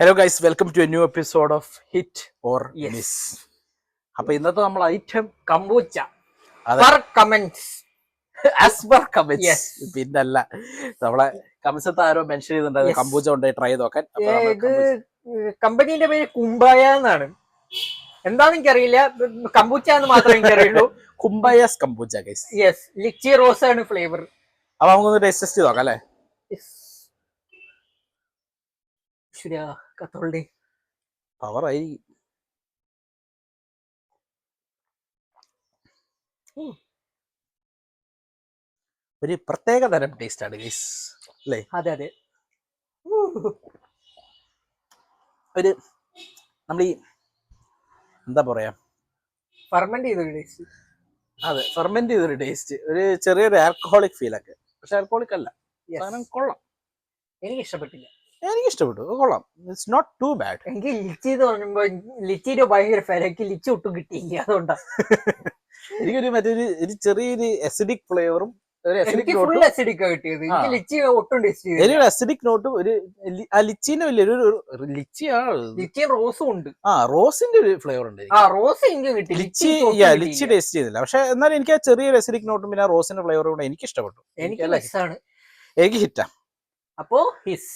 Hello guys, welcome to a new episode of hit or Yes. Miss. അപ്പൊ ഇന്നത്തെ നമ്മൾ item kombucha അതെ. per comments. As per comments. Yes. പിന്നല്ല, നമ്മളെ comments ആരോ മെൻഷൻ ചെയ്തിട്ടുണ്ടായിരുന്നു Yes. കമ്പൂച്ച കൊണ്ടുപോയി ട്രൈ ചെയ്ത് നോക്കാൻ. അപ്പൊ നമ്മൾ ഇത് കമ്പനീന്റെ പേര് കുംബായ എന്നാണ്. എന്താന്ന് എനിക്കറിയില്ല, കമ്പൂച്ച എന്ന് മാത്രമേ എനിക്കറിയുള്ളൂ. കുംബായാസ് കമ്പൂച്ച ഗൈസ്. യെസ്, ലിച്ചി റോസ് ആണ് ഫ്ലേവർ. അപ്പൊ നമുക്കൊന്ന് ടേസ്റ്റ് ചെയ്ത് നോക്കാം അല്ലേ? ശരിയാ, കത്തോളുടെ പവർ ആയി. ഒരു പ്രത്യേക തരം ടേസ്റ്റ് ആണ് ഗൈസ് അല്ലേ? അതെ അതെ. ഒരു നമ്മൾ ഈ എന്താ പറയാ, ഫെർമെന്റ് ചെയ്തൊരു ടേസ്റ്റ്. അതെ, ഫെർമെന്റ് ചെയ്തൊരു ടേസ്റ്റ്, ഒരു ചെറിയൊരു ആൽക്കഹോളിക് ഫീൽ ഒക്കെ. പക്ഷെ ആൽക്കഹോളിക് അല്ല, സാധനം കൊള്ളാം. എനിക്ക് ഇഷ്ടപ്പെട്ടില്ല. എനിക്ക് ഇഷ്ടപ്പെട്ടു, കൊള്ളാം. It's not too bad. എനിക്ക് ലിച്ചി എന്ന് പറയുമ്പോ ലിച്ചിന്റെ ഭയങ്കര ഫാൻ. എനിക്ക് ലിച്ചി ഒട്ടും കിട്ടിയില്ല, അതുകൊണ്ടാണ്. എനിക്കൊരു ഒരു ചെറിയൊരു അസിഡിക് ഫ്ലേവറും എനിക്ക് ഫുൾ അസിഡിക് കിട്ടിയത്. എനിക്ക് ലിച്ചി ഒട്ടും ടേസ്റ്റ് ചെയ്തില്ല. ഒരു അസിഡിക് നോട്ടും ഒരു ലിച്ചിന്റെ വലിയൊരു ലിച്ചിയും റോസും ഉണ്ട്. റോസിന്റെ ഒരു ഫ്ലേവർ ഉണ്ട്. റോസ് എനിക്ക് കിട്ടി, ലിച്ചി ടേസ്റ്റ് ചെയ്തില്ല. പക്ഷെ എന്നാലും എനിക്ക് ആ ചെറിയൊരു അസിഡിക് നോട്ടും പിന്നെ റോസിന്റെ ഫ്ലേവറും കൂടെ എനിക്ക് ഇഷ്ടപ്പെട്ടു. എനിക്ക് എനിക്ക് ഹിറ്റാ. അപ്പോ ഹിസ്